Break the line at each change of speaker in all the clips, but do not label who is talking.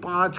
5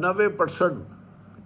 90%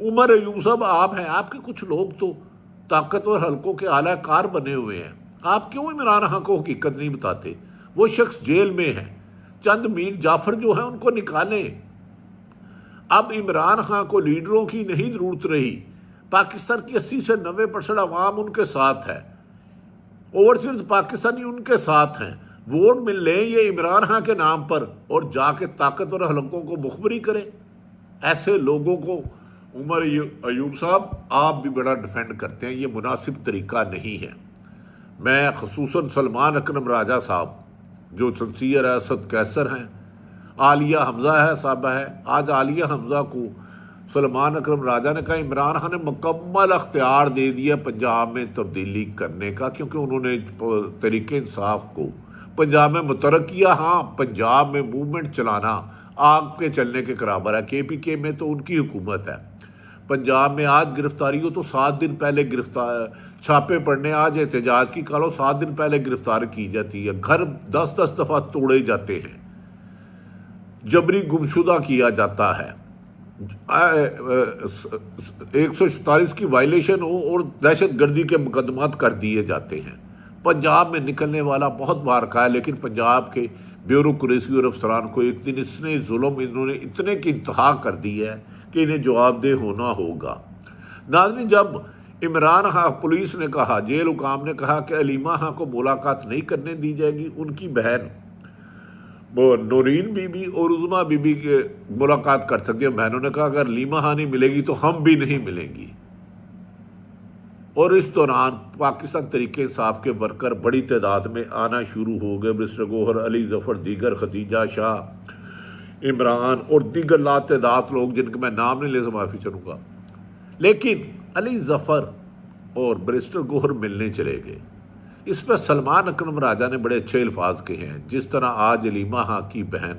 عمر ایوب صاحب آپ ہیں، آپ کے کچھ لوگ تو طاقتور حلقوں کے اعلی کار بنے ہوئے ہیں، آپ کیوں عمران خان کو حقیقت نہیں بتاتے؟ وہ شخص جیل میں ہے، چند میر جعفر جو ہیں ان کو نکالیں۔ اب عمران خان کو لیڈروں کی نہیں ضرورت رہی، پاکستان کی 80 سے 90% عوام ان کے ساتھ ہے، اوورسیز پاکستانی ان کے ساتھ ہیں، ووٹ مل لیں یہ عمران خان کے نام پر اور جا کے طاقتور حلقوں کو مخبری کریں۔ ایسے لوگوں کو عمر ایوب صاحب آپ بھی بڑا ڈیفینڈ کرتے ہیں، یہ مناسب طریقہ نہیں ہے۔ میں خصوصاً سلمان اکرم راجہ صاحب جو سنسیر ہے، اسد قیصر ہیں، عالیہ حمزہ ہے صاحبہ ہے، آج عالیہ حمزہ کو سلمان اکرم راجہ نے کہا عمران خان نے مکمل اختیار دے دیا پنجاب میں تبدیلی کرنے کا، کیونکہ انہوں نے تحریک انصاف کو پنجاب میں متحرک کیا۔ ہاں، پنجاب میں موومنٹ چلانا آگ کے چلنے کے برابر ہے، کے پی کے میں تو ان کی حکومت ہے۔ پنجاب میں آج گرفتاری ہو تو 7 دن پہلے گرفتار، چھاپے پڑنے آج احتجاج کی کالو 7 دن پہلے گرفتار کی جاتی ہے، گھر 10 دفعہ توڑے جاتے ہیں، جبری گمشدہ کیا جاتا ہے، 147 کی وائلیشن ہو اور دہشت گردی کے مقدمات کر دیے جاتے ہیں۔ پنجاب میں نکلنے والا بہت بار کہا ہے، لیکن پنجاب کے بیوروکریسی اور افسران کو ایک دن اس نے ظلم انہوں نے اتنے کی انتہا کر دی ہے کہ انہیں جواب دہ ہونا ہوگا۔ ناظرین، جب عمران خان پولیس نے کہا، جیل حکام نے کہا کہ علیمہ خان کو ملاقات نہیں کرنے دی جائے گی، ان کی بہن وہ نورین بی بی اور عظمیٰ بی بی کے ملاقات کر سکتی ہیں، بہنوں نے کہا اگر علیمہ خان نہیں ملے گی تو ہم بھی نہیں ملیں گی۔ اور اس دوران پاکستان تحریک انصاف کے ورکر بڑی تعداد میں آنا شروع ہو گئے، مسٹر گوہر، علی ظفر، دیگر، خدیجہ شاہ، عمران اور دیگر لاتعداد لوگ جن کے میں نام نہیں لے سکتا، معافی چاہوں گا۔ لیکن علی ظفر اور برسٹر گوہر ملنے چلے گئے۔ اس پر سلمان اکرم راجہ نے بڑے اچھے الفاظ کہے ہیں، جس طرح آج علیمہ خان کی بہن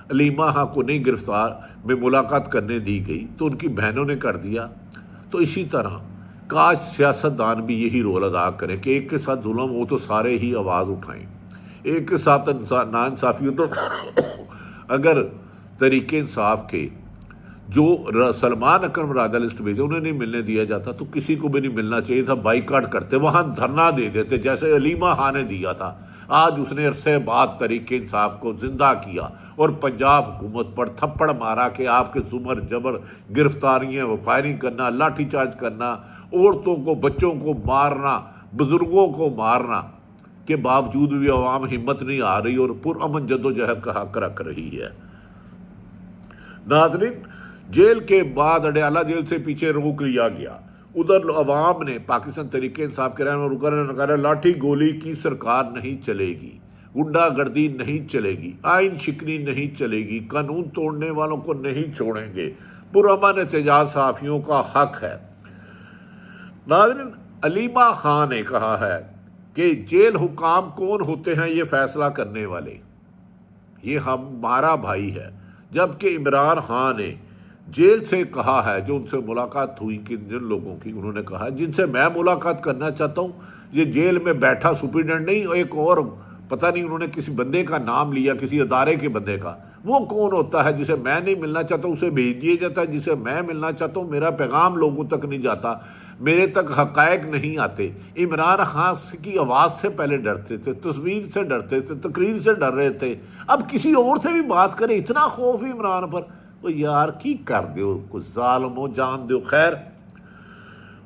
علیمہ خان کو نہیں گرفتار میں ملاقات کرنے دی گئی تو ان کی بہنوں نے کر دیا، تو اسی طرح کاش سیاستدان بھی یہی رول ادا کریں کہ ایک کے ساتھ ظلم ہو تو سارے ہی آواز اٹھائیں، ایک کے ساتھ ناانصافی ہو تو اگر تحریک انصاف کے جو سلمان اکرم راجہ لسٹ بھیجے انہیں نہیں ملنے دیا جاتا تو کسی کو بھی نہیں ملنا چاہیے تھا، بائیکاٹ کرتے، وہاں دھرنا دے دیتے جیسے علیمہ خان نے دیا تھا۔ آج اس نے عرصے بعد تحریک انصاف کو زندہ کیا اور پنجاب حکومت پر تھپڑ مارا کہ آپ کے زمر جبر گرفتاریاں، فائرنگ کرنا، لاٹھی چارج کرنا، عورتوں کو بچوں کو مارنا، بزرگوں کو مارنا کے باوجود بھی عوام ہمت نہیں آ رہی اور پرامن جدوجہد کا حق رکھ رہی ہے۔ ناظرین، جیل کے بعد اڈیالہ جیل سے پیچھے روک لیا گیا، ادھر عوام نے پاکستان تحریک انصاف کے رہنما رکن نے کہا لاٹھی گولی کی سرکار نہیں چلے گی، غنڈہ گردی نہیں چلے گی، آئین شکنی نہیں چلے گی، قانون توڑنے والوں کو نہیں چھوڑیں گے، پرامن احتجاج صحافیوں کا حق ہے۔ ناظرین، علیمہ خان نے کہا ہے کہ جیل حکام کون ہوتے ہیں یہ فیصلہ کرنے والے، یہ ہمارا بھائی ہے، جبکہ عمران خان نے جیل سے کہا ہے جو ان سے ملاقات ہوئی کہ جن لوگوں کی انہوں نے کہا جن سے میں ملاقات کرنا چاہتا ہوں یہ جیل میں بیٹھا سپرنٹینڈنٹ نہیں، ایک اور پتہ نہیں انہوں نے کسی بندے کا نام لیا، کسی ادارے کے بندے کا، وہ کون ہوتا ہے جسے میں نہیں ملنا چاہتا اسے بھیج دیا جاتا ہے، جسے میں ملنا چاہتا ہوں میرا پیغام لوگوں تک نہیں جاتا، میرے تک حقائق نہیں آتے۔ عمران خان کی آواز سے پہلے ڈرتے تھے، تصویر سے ڈرتے تھے، تقریر سے ڈر رہے تھے، اب کسی اور سے بھی بات کرے، اتنا خوف ہی عمران پر، تو یار کی کر دیو، کچھ ظالم ہو جان دیو۔ خیر،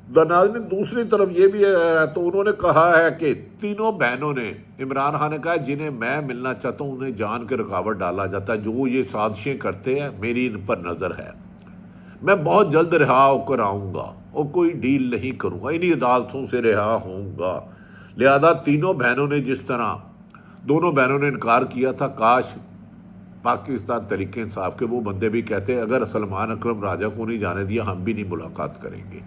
ناظرین، دوسری طرف یہ بھی ہے تو انہوں نے کہا ہے کہ تینوں بہنوں نے، عمران خان نے کہا جنہیں میں ملنا چاہتا ہوں انہیں جان کے رکاوٹ ڈالا جاتا ہے، جو یہ سازشیں کرتے ہیں میری ان پر نظر ہے، میں بہت جلد رہا ہو کر آؤں گا اور کوئی ڈیل نہیں کروں گا، انہی عدالتوں سے رہا ہوں گا۔ لہذا تینوں بہنوں نے، جس طرح دونوں بہنوں نے انکار کیا تھا، کاش پاکستان تحریک انصاف کے وہ بندے بھی کہتے ہیں اگر سلمان اکرم راجہ کو نہیں جانے دیا ہم بھی نہیں ملاقات کریں گے۔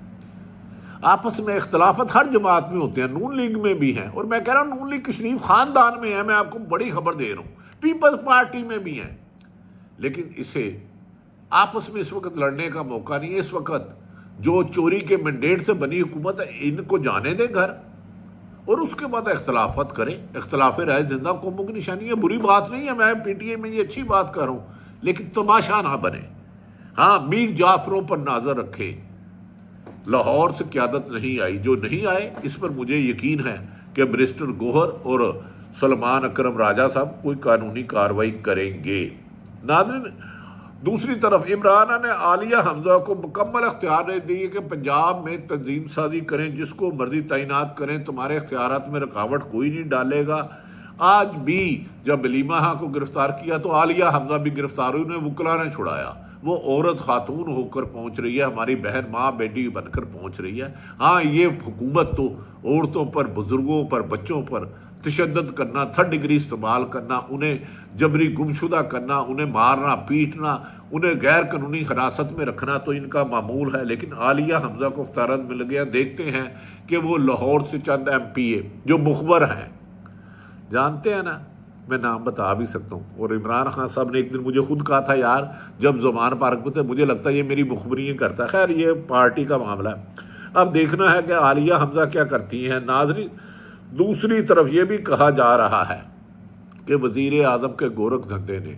آپس میں اختلافات ہر جماعت میں ہوتے ہیں، نون لیگ میں بھی ہیں، اور میں کہہ رہا ہوں نون لیگ کے شریف خاندان میں ہے، میں آپ کو بڑی خبر دے رہا ہوں، پیپلز پارٹی میں بھی ہیں، لیکن اسے آپس میں اس وقت لڑنے کا موقع نہیں ہے۔ اس وقت جو چوری کے مینڈیٹ سے بنی حکومت ہے ان کو جانے دیں گھر، اور اس کے بعد اختلافات کریں۔ اختلاف رائے زندہ قوموں کی نشانی ہے، بری بات نہیں ہے، میں پی ٹی اے میں یہ اچھی بات کر رہا ہوں، لیکن تماشا نہ بنے۔ ہاں میر جعفروں پر نظر رکھیں، لاہور سے قیادت نہیں آئی، جو نہیں آئے اس پر مجھے یقین ہے کہ بیرسٹر گوہر اور سلمان اکرم راجہ صاحب کوئی قانونی کارروائی کریں گے۔ ناظرین، دوسری طرف عمران نے عالیہ حمزہ کو مکمل اختیار دے دیے کہ پنجاب میں تنظیم سازی کریں، جس کو مرضی تعینات کریں، تمہارے اختیارات میں رکاوٹ کوئی نہیں ڈالے گا۔ آج بھی جب علیمہ ہاں کو گرفتار کیا تو عالیہ حمزہ بھی گرفتار ہوئی، انہیں وکلا نے چھڑایا۔ وہ عورت خاتون ہو کر پہنچ رہی ہے، ہماری بہن ماں بیٹی بن کر پہنچ رہی ہے۔ ہاں یہ حکومت تو عورتوں پر، بزرگوں پر، بچوں پر تشدد کرنا، 3rd ڈگری استعمال کرنا، انہیں جبری گمشدہ کرنا، انہیں مارنا پیٹنا، انہیں غیر قانونی حراست میں رکھنا تو ان کا معمول ہے۔ لیکن عالیہ حمزہ کو اختیارات مل گیا۔ دیکھتے ہیں کہ وہ لاہور سے چند MP جو مخبر ہیں، جانتے ہیں نا، میں نام بتا بھی سکتا ہوں، اور عمران خان صاحب نے ایک دن مجھے خود کہا تھا، یار جب زمان پارک میں تھے مجھے لگتا ہے یہ میری مخبری کرتا ہے۔ خیر یہ پارٹی کا معاملہ ہے، اب دیکھنا ہے کہ عالیہ حمزہ کیا کرتی ہیں۔ ناظرین، دوسری طرف یہ بھی کہا جا رہا ہے کہ وزیر اعظم کے گورکھ دھندے نے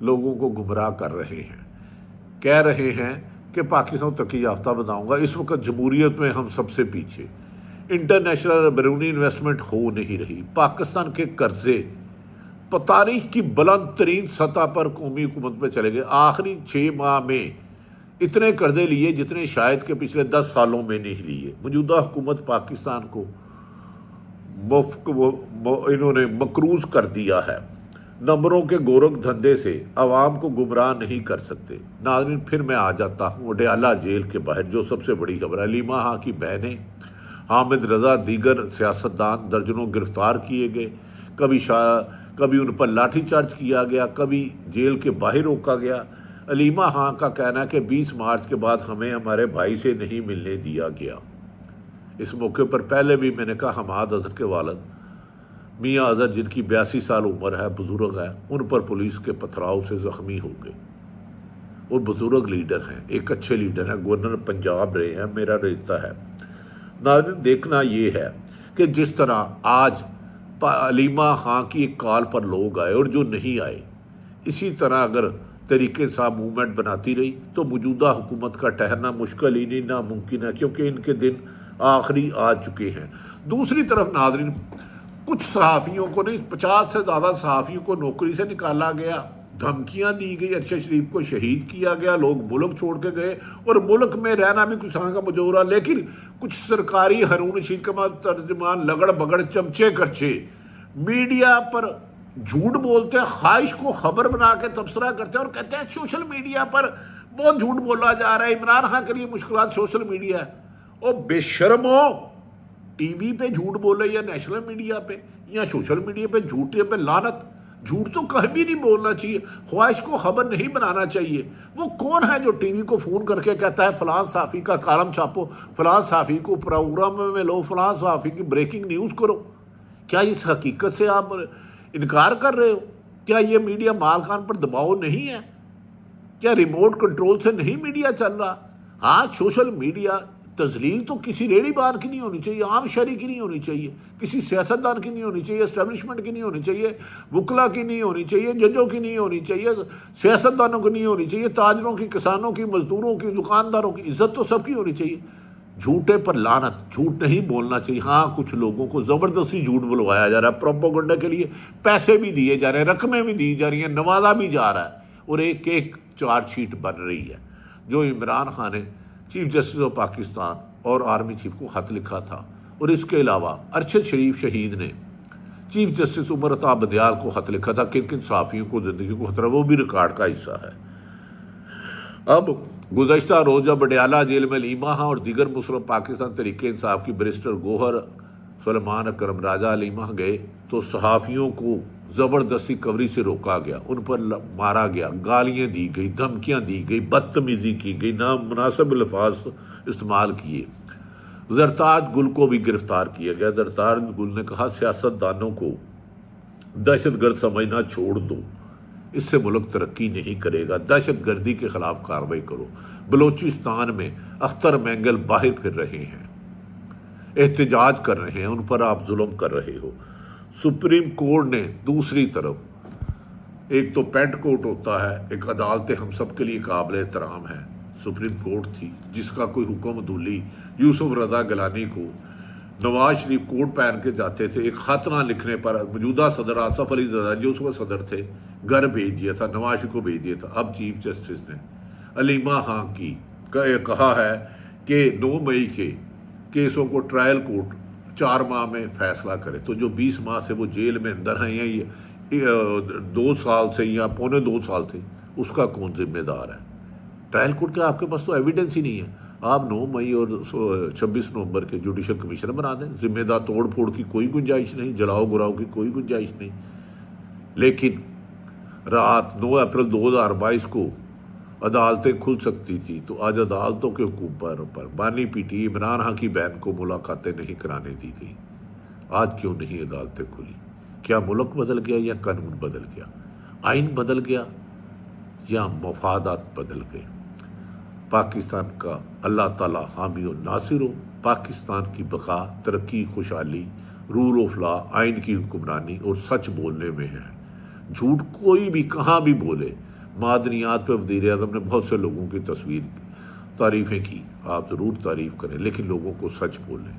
لوگوں کو گمراہ کر رہے ہیں، کہہ رہے ہیں کہ پاکستان ترقی یافتہ بناؤں گا۔ اس وقت جمہوریت میں ہم سب سے پیچھے، انٹرنیشنل بیرونی انویسٹمنٹ ہو نہیں رہی، پاکستان کے قرضے تاریخ کی بلند ترین سطح پر قومی حکومت میں چلے گئے۔ آخری 6 ماہ میں اتنے قرضے لیے جتنے شاید کہ پچھلے 10 سالوں میں نہیں لیے۔ موجودہ حکومت پاکستان کو انہوں نے مقروض کر دیا ہے۔ نمبروں کے گورکھ دھندے سے عوام کو گمراہ نہیں کر سکتے۔ ناظرین، پھر میں آ جاتا ہوں اڈیالہ جیل کے باہر جو سب سے بڑی خبر ہے۔ علیمہ ہاں کی بہنیں، حامد رضا، دیگر سیاستدان درجنوں گرفتار کیے گئے، کبھی ان پر لاٹھی چارج کیا گیا، کبھی جیل کے باہر روکا گیا۔ علیمہ ہاں کا کہنا ہے کہ 20 مارچ کے بعد ہمیں ہمارے بھائی سے نہیں ملنے دیا گیا۔ اس موقع پر پہلے بھی میں نے کہا حماد اظہر کے والد میاں اظہر، جن کی 82 سال عمر ہے، بزرگ ہے، ان پر پولیس کے پتھراؤ سے زخمی ہو گئے۔ وہ بزرگ لیڈر ہیں، ایک اچھے لیڈر ہیں، گورنر پنجاب رہے ہیں، میرا رشتہ ہے۔ ناظرین، دیکھنا یہ ہے کہ جس طرح آج علیمہ خان کی ایک کال پر لوگ آئے اور جو نہیں آئے، اسی طرح اگر تحریک انصاف موومنٹ بناتی رہی تو موجودہ حکومت کا ٹہرنا مشکل ہی نہیں ناممکن ہے، کیونکہ ان کے دن آخری آ چکے ہیں۔ دوسری طرف ناظرین، کچھ صحافیوں کو نہیں، 50 سے زیادہ صحافیوں کو نوکری سے نکالا گیا، دھمکیاں دی گئی، ارشد شریف کو شہید کیا گیا، لوگ ملک چھوڑ کے گئے، اور ملک میں رہنا بھی کچھ کا مجورہ۔ لیکن کچھ سرکاری ہارون رشید کا ترجمان لگڑ بگڑ چمچے کرچے میڈیا پر جھوٹ بولتے ہیں، خواہش کو خبر بنا کے تبصرہ کرتے ہیں اور کہتے ہیں سوشل میڈیا پر بہت جھوٹ بولا جا رہا ہے، عمران خان کے لیے مشکلات سوشل میڈیا ہے۔ اور بے شرم ہو، ٹی وی پہ جھوٹ بولے یا نیشنل میڈیا پہ یا سوشل میڈیا پہ جھوٹے پہ لعنت۔ جھوٹ تو کہیں بھی نہیں بولنا چاہیے، خواہش کو خبر نہیں بنانا چاہیے۔ وہ کون ہے جو ٹی وی کو فون کر کے کہتا ہے فلاں صحافی کا کالم چھاپو، فلاں صحافی کو پروگرام میں لو، فلاں صحافی کی بریکنگ نیوز کرو؟ کیا اس حقیقت سے آپ انکار کر رہے ہو؟ کیا یہ میڈیا مالکان پر دباؤ نہیں ہے؟ کیا ریموٹ کنٹرول سے نہیں میڈیا چل رہا؟ ہاں، سوشل میڈیا تذلیل تو کسی ریڑھی بار کی نہیں ہونی چاہیے، عام شہری کی نہیں ہونی چاہیے، کسی سیاستدان کی نہیں ہونی چاہیے، اسٹیبلشمنٹ کی نہیں ہونی چاہیے، وکلا کی نہیں ہونی چاہیے، ججوں کی نہیں ہونی چاہیے، سیاستدانوں کی نہیں ہونی چاہیے، تاجروں کی، کسانوں کی، مزدوروں کی، دکانداروں کی عزت تو سب کی ہونی چاہیے۔ جھوٹے پر لعنت، جھوٹ نہیں بولنا چاہیے۔ ہاں، کچھ لوگوں کو زبردستی جھوٹ بلوایا جا رہا ہے، پروپیگنڈا کے لیے پیسے بھی دیے جا رہے ہیں، رقمیں بھی دی جا رہی ہیں، نوازا بھی جا رہا ہے، اور ایک ایک چارج شیٹ بن رہی ہے۔ جو عمران خان نے چیف جسٹس آف پاکستان اور آرمی چیف کو خط لکھا تھا، اور اس کے علاوہ ارشد شریف شہید نے چیف جسٹس عمر عطا بندیال کو خط لکھا تھا، کن کن صحافیوں کو زندگی کو خطرہ، وہ بھی ریکارڈ کا حصہ ہے۔ اب گزشتہ روز جب اڈیالہ جیل میں علیمہ ہاں اور دیگر مسلم پاکستان تحریک انصاف کی بیرسٹر گوہر، سلمان اکرم راجہ علیمہ گئے تو صحافیوں کو زبردستی کوریج سے روکا گیا، ان پر مارا گیا، گالیاں دی گئی، دھمکیاں دی گئی، بدتمیزی کی گئی، نامناسب الفاظ استعمال کیے۔ زرتاج گل کو بھی گرفتار کیا گیا۔ زرتاج گل نے کہا سیاستدانوں کو دہشت گرد سمجھنا چھوڑ دو، اس سے ملک ترقی نہیں کرے گا، دہشت گردی کے خلاف کارروائی کرو۔ بلوچستان میں اختر مینگل باہر پھر رہے ہیں، احتجاج کر رہے ہیں، ان پر آپ ظلم کر رہے ہو۔ سپریم کورٹ نے دوسری طرف ایک تو پینٹ کوٹ ہوتا ہے، ایک عدالتیں ہم سب کے لیے قابل احترام ہے، سپریم کورٹ تھی جس کا کوئی حکم دھولی یوسف رضا گیلانی کو نواز شریف کوٹ پہن کے جاتے تھے، ایک خط نہ لکھنے پر موجودہ صدر آصف علی زرداری جو اس وقت صدر تھے گھر بھیج دیا تھا، نواز شریف کو بھیج دیا تھا۔ اب چیف جسٹس نے علیمہ خان کی کہا ہے کہ 9 مئی کے کیسوں کو ٹرائل کورٹ 4 ماہ میں فیصلہ کرے، تو جو 20 ماہ سے وہ جیل میں اندر ہیں یا 2 سال سے یا پونے 2 سال تھے، اس کا کون ذمہ دار ہے؟ ٹرائل کورٹ کا آپ کے پاس تو ایویڈنس ہی نہیں ہے، آپ 9 مئی اور 26 نومبر کے جوڈیشل کمیشنر بنا دیں، ذمہ دار توڑ پھوڑ کی کوئی گنجائش نہیں، جلاؤ گراؤ کی کوئی گنجائش نہیں۔ لیکن رات 9 اپریل 2022 کو عدالتیں کھل سکتی تھی، تو آج عدالتوں کے حکم پر بانی پی ٹی عمران خان کی بہن کو ملاقاتیں نہیں کرانے دی گئی۔ آج کیوں نہیں عدالتیں کھلی؟ کیا ملک بدل گیا یا قانون بدل گیا؟ آئین بدل گیا یا مفادات بدل گئے؟ پاکستان کا اللہ تعالیٰ حامی و ناصر ہو، پاکستان کی بقا، ترقی، خوشحالی، رول آف لا، آئین کی حکمرانی اور سچ بولنے میں ہے۔ جھوٹ کوئی بھی کہاں بھی بولے۔ معدنیات پہ وزیر اعظم نے بہت سے لوگوں کی تعریفیں کی، آپ ضرور تعریف کریں، لیکن لوگوں کو سچ بولیں۔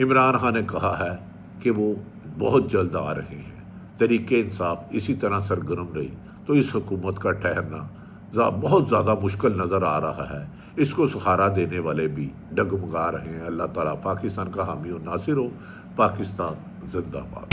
عمران خان نے کہا ہے کہ وہ بہت جلد آ رہے ہیں، تحریک انصاف اسی طرح سرگرم رہی تو اس حکومت کا ٹھہرنا بہت زیادہ مشکل نظر آ رہا ہے۔ اس کو سہارا دینے والے بھی ڈگمگا رہے ہیں۔ اللہ تعالیٰ پاکستان کا حامی و ناصر ہو، پاکستان زندہ باد۔